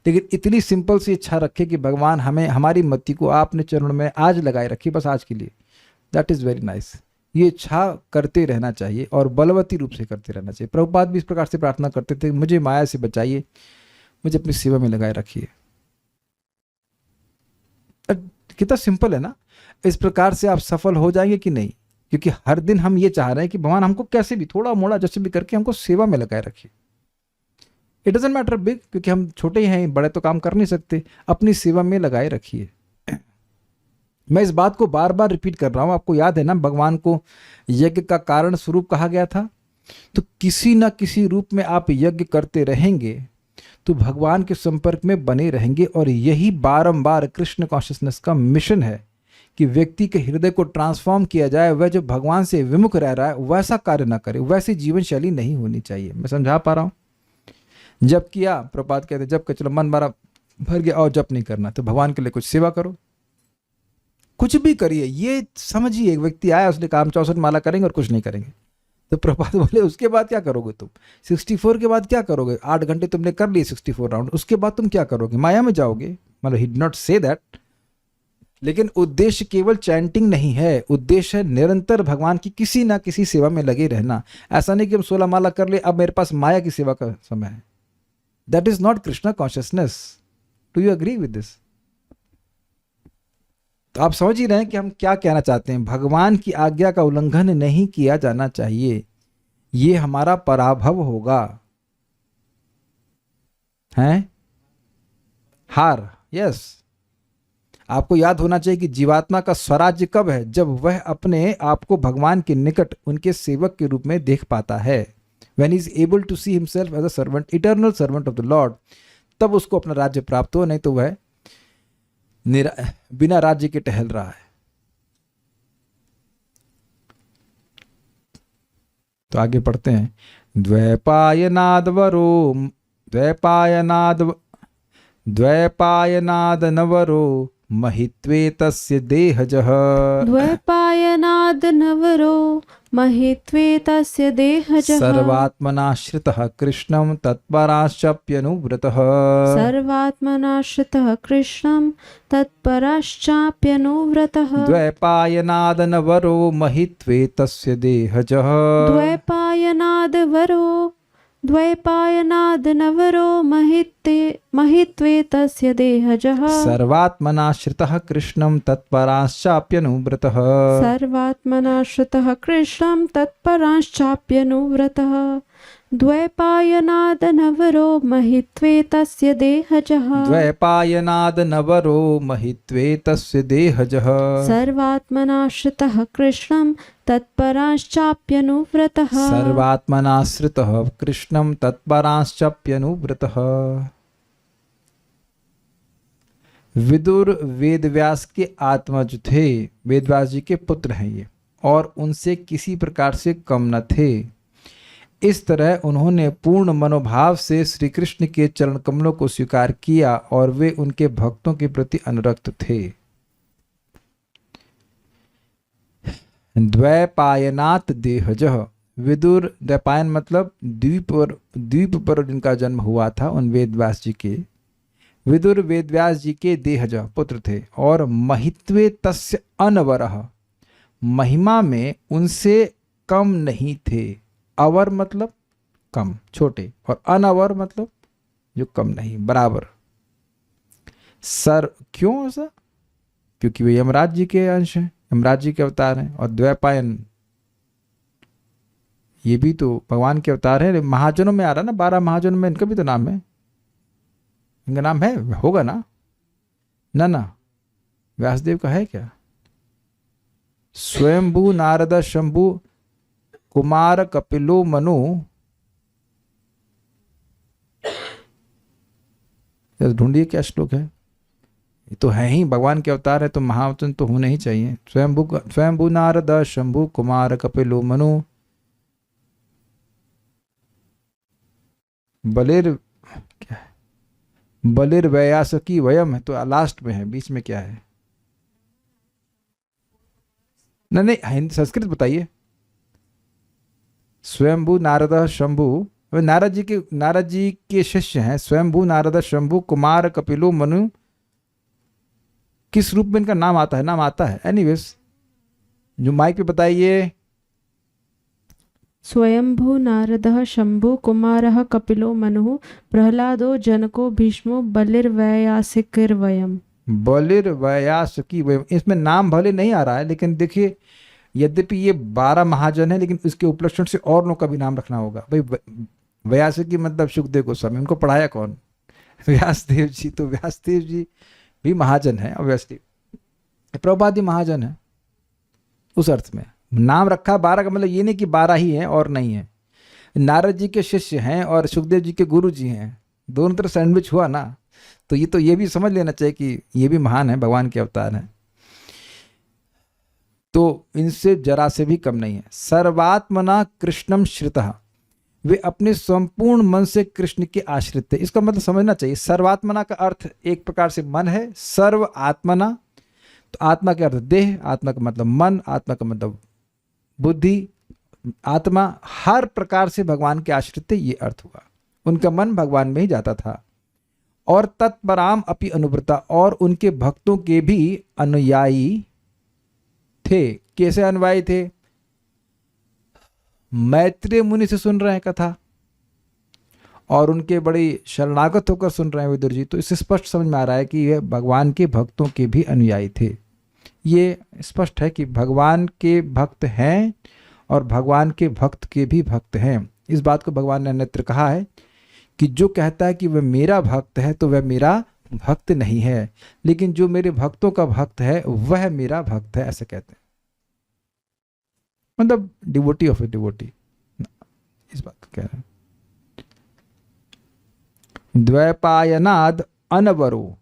लेकिन इतनी सिंपल सी इच्छा रखे कि भगवान हमें हमारी मति को आपने चरण में आज लगाए रखिए, बस आज के लिए। That is very nice. ये इच्छा करते रहना चाहिए और बलवती रूप से करते रहना चाहिए। प्रभुपाद भी इस प्रकार से प्रार्थना करते थे, मुझे माया से बचाइए, मुझे अपनी सेवा में लगाए रखिए। कितना सिंपल है ना। इस प्रकार से आप सफल हो जाएंगे कि नहीं, क्योंकि हर दिन हम ये चाह रहे हैं कि भगवान हमको कैसे भी थोड़ा मोड़ा जैसे भी करके हमको सेवा में लगाए रखिए। इट डजंट मैटर बिग, क्योंकि हम छोटे ही हैं, बड़े तो काम कर नहीं सकते। अपनी सेवा में लगाए रखिए। मैं इस बात को बार बार रिपीट कर रहा हूं। आपको याद है ना, भगवान को यज्ञ का कारण स्वरूप कहा गया था। तो किसी ना किसी रूप में आप यज्ञ करते रहेंगे तो भगवान के संपर्क में बने रहेंगे। और यही बारंबार कृष्ण कॉन्शियसनेस का मिशन है कि व्यक्ति के हृदय को ट्रांसफॉर्म किया जाए। वह जो भगवान से विमुख रह रहा है वैसा कार्य ना करे, वैसी जीवन शैली नहीं होनी चाहिए। मैं समझा पा रहा हूँ? जब किया, प्रपात कहते जब के चलो मन मारा भर गया और जब नहीं करना, तो भगवान के लिए कुछ सेवा करो, कुछ भी करिए। ये समझिए, एक व्यक्ति आया, उसने काम 64 माला करेंगे और कुछ नहीं करेंगे, तो प्रभात बोले उसके बाद क्या करोगे तुम? 64 के बाद क्या करोगे? 8 घंटे तुमने कर लिए 64 राउंड, उसके बाद तुम क्या करोगे? माया में जाओगे? मतलब he did not say that, लेकिन उद्देश्य केवल चैंटिंग नहीं है, उद्देश्य है निरंतर भगवान की किसी ना किसी सेवा में लगे रहना। ऐसा नहीं कि हम 16 माला कर ले, अब मेरे पास माया की सेवा का समय है। That is not Krishna consciousness. Do you agree with this? तो आप समझ ही रहे हैं कि हम क्या कहना चाहते हैं। भगवान की आज्ञा का उल्लंघन नहीं किया जाना चाहिए, ये हमारा पराभव होगा, हैं? हार। यस, आपको याद होना चाहिए कि जीवात्मा का स्वराज्य कब है? जब वह अपने आप को भगवान के निकट उनके सेवक के रूप में देख पाता है। When he is able to see himself as a servant, eternal servant of the Lord, तब उसको अपना राज्य प्राप्त हो, नहीं तो वह बिना राज्य के टहल रहा है। तो आगे पढ़ते हैं। द्वैपायनादनवरो महित्वे तस्य देहजः। द्वैपायनाद नवरो महित्वे तस्य देहजः। सर्वात्मनाश्रितः कृष्णं तत्पराश्चाप्यनुव्रतः। सर्वात्मनाश्रितः कृष्णं तत्पराश्चाप्यनुव्रतः। द्वैपायनादनवरो महित्वे तस्य देहजः। द्वैपायनादनवरो महित्वे तस्य देहजः। सर्वात्मनाश्रितः कृष्णं तत्पराश्चाप्यनुव्रतः। सर्वात्मनाश्रितः कृष्णं तत्पराश्चाप्यनुव्रतः। द्वैपायनादनवरो महित्वे तस्य देहजः। द्वैपायनादनवरो महित्वे तस्य देहजः। सर्वात्मनाश्रितः कृष्णं तत्पराश्चाप्यनुव्रतः। सर्वात्मनाश्रितः कृष्णं तत्पराश्चाप्यनुव्रतः। विदुर वेदव्यास के आत्मज थे, वेदव्यास जी के पुत्र हैं ये, और उनसे किसी प्रकार से कम न थे। इस तरह उन्होंने पूर्ण मनोभाव से श्री कृष्ण के चरण कमलों को स्वीकार किया और वे उनके भक्तों के प्रति अनुरक्त थे। द्वैपायनात देहजः। विदुर, द्वैपायन मतलब द्वीप पर जिनका जन्म हुआ था, उन वेदव्यास जी के, विदुर वेदव्यास जी के देहजः पुत्र थे। और महित्वे तस्य अनवरः, महिमा में उनसे कम नहीं थे। अवर मतलब कम, छोटे, और अनवर मतलब जो कम नहीं, बराबर। सर क्यों ऐसा? क्योंकि वे यमराज जी के अंश हैं, यमराज जी के अवतार हैं। और द्वैपायन ये भी तो भगवान के अवतार है। महाजनों में आ रहा ना, 12 महाजनों में इनका भी तो नाम है, इनका नाम है, होगा ना? ना, व्यासदेव का है क्या? स्वयंभू नारद शंभु कुमार कपिलो मनु, ढूंढिए क्या श्लोक है। ये तो है ही, भगवान के अवतार है तो महावचन तो होने ही चाहिए। स्वयंभू नारद शंभु कुमार कपिलो मनु बलिर, क्या है? बलिर वयासकी वयम है, तो लास्ट में है, बीच में क्या है? नहीं, संस्कृत बताइए। स्वयंभू नारद शंभु, नारद जी के शिष्य हैं। स्वयंभू नारद शंभु कुमार कपिलो मनु, किस रूप में इनका नाम आता है? नाम आता है, एनीवेज जो माइक पे बताइए। स्वयंभू नारदः शंभु कुमारः कपिलो मनुः प्रहलादो जनको भीष्मो बलिर्वयासिकिर्वयम्। बलिर्वयासकी वयम, इसमें नाम भले नहीं आ रहा है, लेकिन देखिए यद्यपि ये 12 महाजन है, लेकिन इसके उपलक्षण से और लोगों का भी नाम रखना होगा। भाई व्यासकी मतलब सुखदेव गोस्वामी, उनको पढ़ाया कौन? व्यासदेव जी। तो व्यासदेव जी भी महाजन है, ऑब्वियसली प्रभुपाद जी महाजन है, उस अर्थ में नाम रखा 12 का मतलब ये नहीं कि 12 ही हैं और नहीं है। नारद जी के शिष्य हैं और सुखदेव जी के गुरु जी हैं, दोनों तरफ सैंडविच हुआ ना। तो ये भी समझ लेना चाहिए कि ये भी महान है, भगवान के अवतार हैं। तो इनसे जरा से भी कम नहीं है। सर्वात्मना कृष्णम श्रितः, वे अपने संपूर्ण मन से कृष्ण के आश्रित थे। इसका मतलब समझना चाहिए, सर्वात्मना का अर्थ एक प्रकार से मन है। सर्व आत्मना, तो आत्मा के अर्थ देह, आत्मा का मतलब मन, आत्मा का मतलब बुद्धि, आत्मा हर प्रकार से भगवान के आश्रित थे, ये अर्थ हुआ। उनका मन भगवान में ही जाता था। और तत्पराम अपि अनुव्रता, और उनके भक्तों के भी अनुयायी थे। कैसे अनुयायी थे? मैत्रेय मुनि से सुन रहे हैं कथा और उनके बड़ी शरणागत होकर सुन रहे हैं विदुर जी, तो इससे स्पष्ट समझ में आ रहा है कि यह भगवान के भक्तों के भी अनुयायी थे। ये स्पष्ट है कि भगवान के भक्त हैं और भगवान के भक्त के भी भक्त हैं। इस बात को भगवान ने अन्यत्र कहा है कि जो कहता है कि वह मेरा भक्त है तो वह मेरा भक्त नहीं है, लेकिन जो मेरे भक्तों का भक्त है वह मेरा भक्त है, ऐसे कहते हैं। मतलब डिवोटी ऑफ ए डिवोटी, इस बात को कह रहे हैं। द्वैपायनाद अनवरो,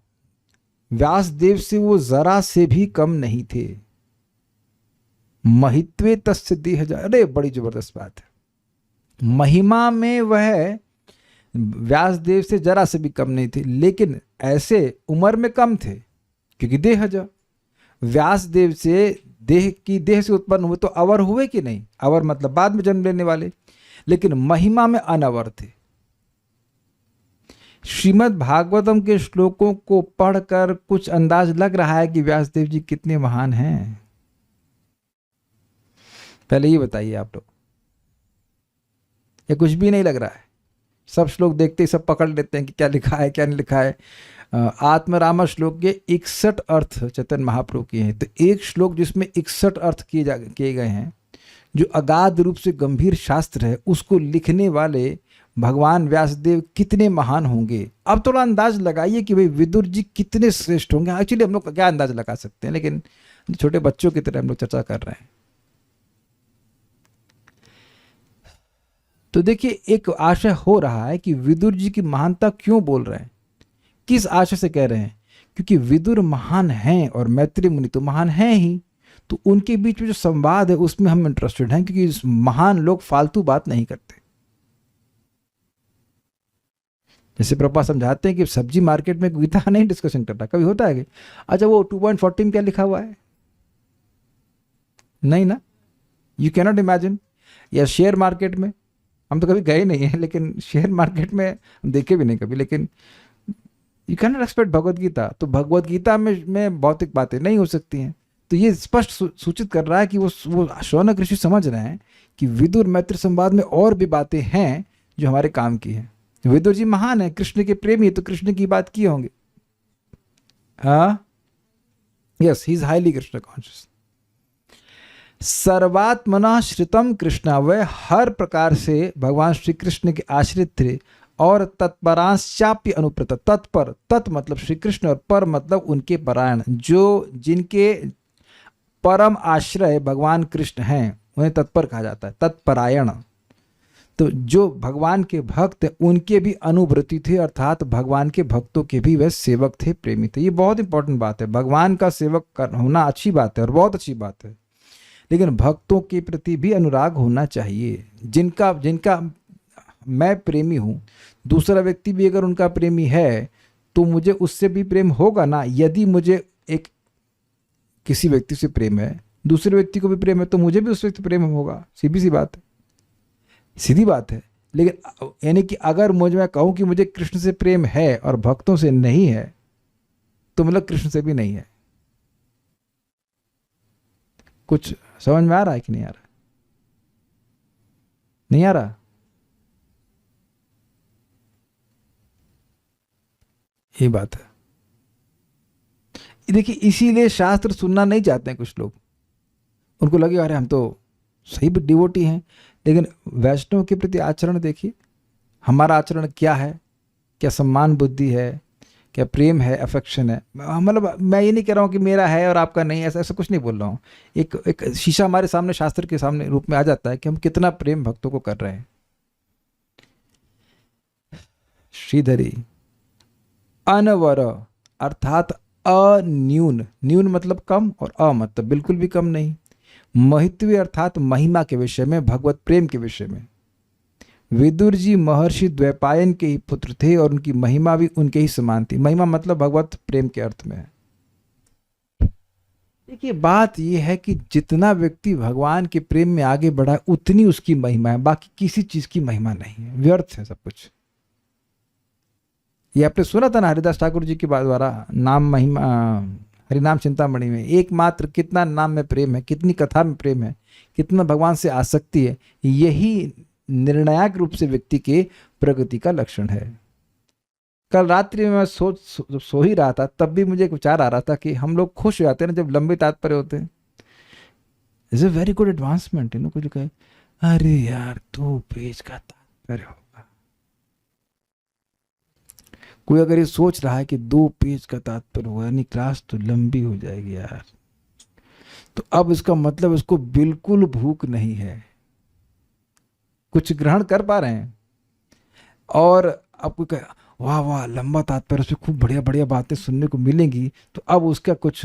व्यासदेव से वो जरा से भी कम नहीं थे। महित्वे तस्य देह, अरे बड़ी जबरदस्त बात है। महिमा में वह व्यासदेव से जरा से भी कम नहीं थे, लेकिन ऐसे उम्र में कम थे क्योंकि देहज, व्यासदेव से देह से उत्पन्न हुए तो अवर हुए कि नहीं? अवर मतलब बाद में जन्म लेने वाले, लेकिन महिमा में अनवर थे। श्रीमद् भागवतम के श्लोकों को पढ़कर कुछ अंदाज लग रहा है कि व्यासदेव जी कितने महान हैं? पहले ये बताइए आप लोग। ये कुछ भी नहीं लग रहा है? सब श्लोक देखते ही सब पकड़ लेते हैं कि क्या लिखा है क्या नहीं लिखा है। आत्मरामा श्लोक के 61 अर्थ चैतन्य महाप्रभु किए हैं, तो एक श्लोक जिसमें 61 अर्थ किए गए हैं, जो अगाध रूप से गंभीर शास्त्र है, उसको लिखने वाले भगवान व्यासदेव कितने महान होंगे। अब थोड़ा अंदाज लगाइए कि भाई विदुर जी कितने श्रेष्ठ होंगे। एक्चुअली हम लोग क्या अंदाज लगा सकते हैं, लेकिन छोटे बच्चों की तरह हम लोग चर्चा कर रहे हैं। तो देखिए, एक आशय हो रहा है कि विदुर जी की महानता क्यों बोल रहे हैं, किस आशय से कह रहे हैं? क्योंकि विदुर महान हैं और मैत्रेय मुनि तो महान हैं ही, तो उनके बीच में जो संवाद है उसमें हम इंटरेस्टेड हैं, क्योंकि महान लोग फालतू बात नहीं करते। जैसे प्रभुपाद समझाते हैं कि सब्जी मार्केट में गीता नहीं डिस्कशन करता, कभी होता है कि अच्छा वो 2.40 में क्या लिखा हुआ है? नहीं ना, यू कैनॉट इमेजिन। या शेयर मार्केट में, हम तो कभी गए नहीं हैं, लेकिन शेयर मार्केट में हम देखे भी नहीं कभी, लेकिन you can not expect Bhagavad Gita. तो भगवद गीता में भौतिक बातें नहीं हो सकती हैं। तो ये स्पष्ट सूचित कर रहा है कि वो शौनक ऋषि समझ रहे हैं कि विदुर मैत्री संवाद में और भी बातें हैं जो हमारे काम की हैं। विदुर जी महान है, कृष्ण के प्रेमी, तो कृष्ण की बात किए होंगे। Yes, he is highly Krishna conscious. सर्वात्मना श्रितम कृष्ण, वह हर प्रकार से भगवान श्री कृष्ण के आश्रित थे। और तत्परांश्चाप्य अनुप्रत, तत्पर, तत् मतलब श्री कृष्ण और पर मतलब उनके परायण, जो जिनके परम आश्रय भगवान कृष्ण हैं उन्हें तत्पर कहा जाता है, तत्परायण। तो जो भगवान के भक्त उनके भी अनुव्रती थे, अर्थात भगवान के भक्तों के भी वह सेवक थे, प्रेमी थे। ये बहुत इंपॉर्टेंट बात है। भगवान का सेवक होना अच्छी बात है और बहुत अच्छी बात है, लेकिन भक्तों के प्रति भी अनुराग होना चाहिए। जिनका मैं प्रेमी हूँ, दूसरा व्यक्ति भी अगर उनका प्रेमी है तो मुझे उससे भी प्रेम होगा ना। यदि मुझे किसी व्यक्ति से प्रेम है, दूसरे व्यक्ति को भी प्रेम है, तो मुझे भी उस व्यक्ति प्रेम होगा। सीधी सी बात है, सीधी बात है। लेकिन यानी कि अगर मैं कहूँ कि मुझे कृष्ण से प्रेम है और भक्तों से नहीं है, तो मतलब कृष्ण से भी नहीं है। कुछ समझ में आ रहा है कि नहीं आ रहा? नहीं आ रहा? ये बात है। देखिए, इसीलिए शास्त्र सुनना नहीं चाहते हैं कुछ लोग। उनको लगे अरे हम तो सही डिवोटी हैं, लेकिन वैष्णव के प्रति आचरण देखिए, हमारा आचरण क्या है, क्या सम्मान बुद्धि है, क्या प्रेम है, अफेक्शन है। मतलब मैं ये नहीं कह रहा हूँ कि मेरा है और आपका नहीं, ऐसा कुछ नहीं बोल रहा हूँ। एक शीशा हमारे सामने शास्त्र के सामने रूप में आ जाता है कि हम कितना प्रेम भक्तों को कर रहे हैं। श्रीधरी अनवर अर्थात अन्यून, न्यून मतलब कम और अ मतलब बिल्कुल भी कम नहीं। महित्व अर्थात महिमा के विषय में, भगवत प्रेम के विषय में। विदुर जी महर्षि द्वैपायन के ही पुत्र थे और उनकी महिमा भी उनके ही समान थी। महिमा मतलब भगवत प्रेम के अर्थ में है। देखिए बात ये है कि जितना व्यक्ति भगवान के प्रेम में आगे बढ़ा है, उतनी उसकी महिमा है, बाकी किसी चीज की महिमा नहीं है, व्यर्थ है सब कुछ। ये आपने सुना था ना हरिदास ठाकुर जी के द्वारा नाम महिमा, हरिनाम चिंतामणि में, एकमात्र कितना नाम में प्रेम है, कितनी कथा में प्रेम है, कितना भगवान से आसक्ति है, यही निर्णायक रूप से व्यक्ति के प्रगति का लक्षण है। कल रात्रि में मैं जब सो ही रहा था तब भी मुझे एक विचार आ रहा था कि हम लोग खुश हो जाते हैं ना जब लंबे तात्पर्य होते हैं। Is a very good advancement, कुछ कहे अरे यार 2 पेज का तात्पर्य होगा, कोई अगर ये सोच रहा है कि 2 पेज का तात्पर्य होगा यानी क्लास तो लंबी हो जाएगी यार, तो अब इसका मतलब उसको बिल्कुल भूख नहीं है, कुछ ग्रहण कर पा रहे हैं। और अब कोई कहे वाह वाह लंबा तात्पर्य, उसमें खूब बढ़िया बढ़िया बातें सुनने को मिलेंगी, तो अब उसका कुछ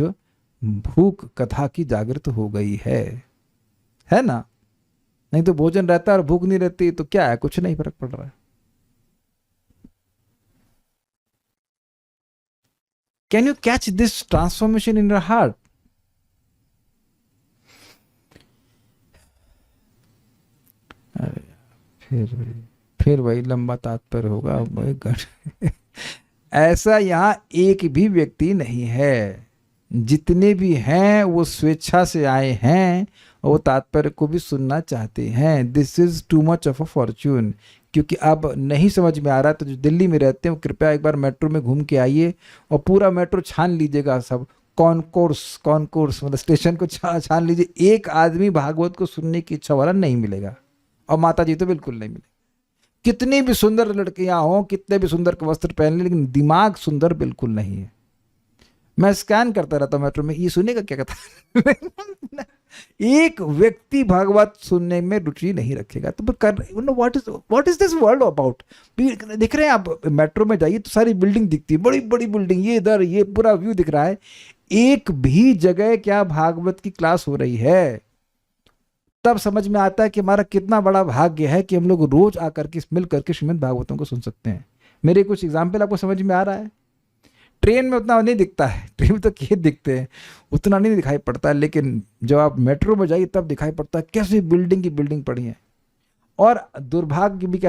भूख कथा की जागृत हो गई है ना। नहीं तो भोजन रहता है और भूख नहीं रहती तो क्या है, कुछ नहीं फर्क पड़ रहा है। Can you catch this transformation in your heart? फिर वही लंबा तात्पर्य होगा। ऐसा यहाँ एक भी व्यक्ति नहीं है, जितने भी हैं वो स्वेच्छा से आए हैं और वो तात्पर्य को भी सुनना चाहते हैं। This is too much of a Fortune. क्योंकि अब नहीं समझ में आ रहा तो जो दिल्ली में रहते हैं वो कृपया एक बार मेट्रो में घूम के आइए और पूरा मेट्रो छान लीजिएगा, सब कॉन्कोर्स मतलब स्टेशन को छान लीजिए, एक आदमी भागवत को सुनने की इच्छा वाला नहीं मिलेगा, और माता जी तो बिल्कुल नहीं मिलेगी। कितनी भी सुंदर लड़कियां हों, कितने भी सुंदर वस्त्र पहन ले, लेकिन दिमाग सुंदर बिल्कुल नहीं है। मैं स्कैन करता रहता हूँ मेट्रो में, ये सुनेगा क्या कहता एक व्यक्ति भागवत सुनने में रुचि नहीं रखेगा। तो what is this world about? दिख रहे हैं आप मेट्रो में जाइए तो सारी बिल्डिंग दिखती है, बड़ी बड़ी बिल्डिंग, ये इधर ये पूरा व्यू दिख रहा है, एक भी जगह क्या भागवत की क्लास हो रही है? तब समझ में आता है कि हमारा कितना बड़ा भाग्य है कि हम लोग रोज आकर के मिल करके श्रीमद् भागवतों को सुन सकते हैं। मेरे कुछ एग्जाम्पल आपको समझ में आ रहा है? ट्रेन में उतना नहीं दिखता है, ट्रेन में तो खेत दिखते हैं, उतना नहीं दिखाई पड़ता है, लेकिन जब आप मेट्रो में जाइए तब दिखाई पड़ता है कैसे बिल्डिंग की बिल्डिंग पड़ी है। और दुर्भाग्य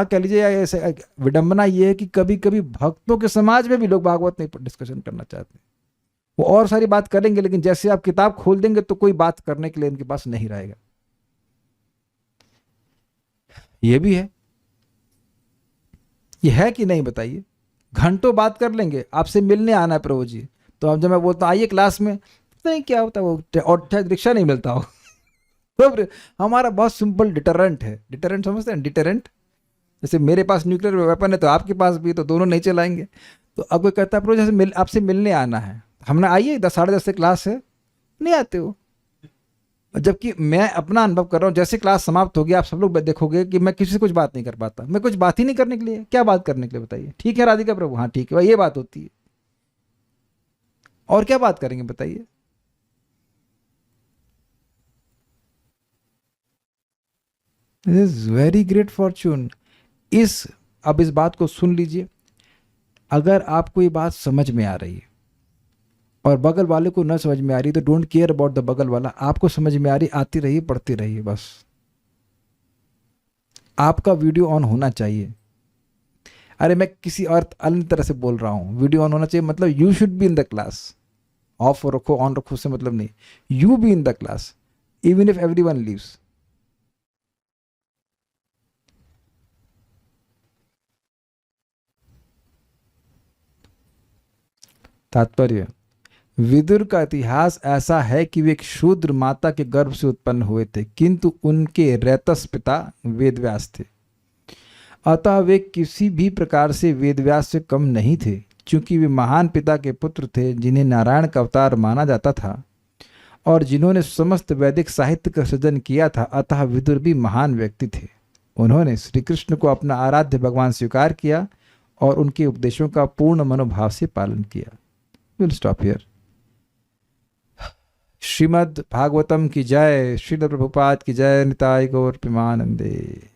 कह लीजिए, ऐसे विडंबना ये है कि कभी कभी भक्तों के समाज में भी लोग भागवत नहीं डिस्कशन करना चाहते। वो और सारी बात करेंगे, लेकिन जैसे आप किताब खोल देंगे तो कोई बात करने के लिए इनके पास नहीं रहेगा। ये भी है, ये है कि नहीं बताइए? घंटों बात कर लेंगे, आपसे मिलने आना है प्रभु जी, तो अब जब मैं बोलता हूँ आइए क्लास में, पता नहीं क्या होता है वो, और रिक्शा नहीं मिलता हो। तो हमारा बहुत सिंपल डिटरेंट है। डिटरेंट समझते हैं? डिटरेंट जैसे मेरे पास न्यूक्लियर वेपन है तो आपके पास भी, तो दोनों नहीं चलाएंगे। तो अब कोई कहता है प्रभु जैसे आपसे मिलने आना है, हमने आइए 10 साढ़े 10 से क्लास है, नहीं आते हो। जबकि मैं अपना अनुभव कर रहा हूँ, जैसे क्लास समाप्त होगी आप सब लोग देखोगे कि मैं किसी से कुछ बात नहीं कर पाता। मैं कुछ बात ही नहीं करने के लिए, क्या बात करने के लिए बताइए? ठीक है राधिका प्रभु, हाँ ठीक है भाई, ये बात होती है, और क्या बात करेंगे बताइए? This is very great Fortune. अब इस बात को सुन लीजिए, अगर आपको ये बात समझ में आ रही है और बगल वाले को न समझ में आ रही तो डोंट केयर अबाउट द बगल वाला, आपको समझ में आ रही, आती रहिए, पढ़ती रहिए, बस आपका वीडियो ऑन होना चाहिए। अरे मैं किसी और अन्य तरह से बोल रहा हूँ, वीडियो ऑन होना चाहिए मतलब you should be in the class. Of रखो ऑन रखो से मतलब नहीं, you be in the class even if everyone leaves. तात्पर्य, विदुर का इतिहास ऐसा है कि वे एक शूद्र माता के गर्भ से उत्पन्न हुए थे, किंतु उनके रैतस पिता वेदव्यास थे। अतः वे किसी भी प्रकार से वेदव्यास से कम नहीं थे, क्योंकि वे महान पिता के पुत्र थे जिन्हें नारायण का अवतार माना जाता था और जिन्होंने समस्त वैदिक साहित्य का सृजन किया था। अतः विदुर भी महान व्यक्ति थे। उन्होंने श्री कृष्ण को अपना आराध्य भगवान स्वीकार किया और उनके उपदेशों का पूर्ण मनोभाव से पालन किया। We'll stop here. Shrimad Bhagavatam की जय, श्रील प्रभुपाद की जय, निताय गौर प्रेमानंदे।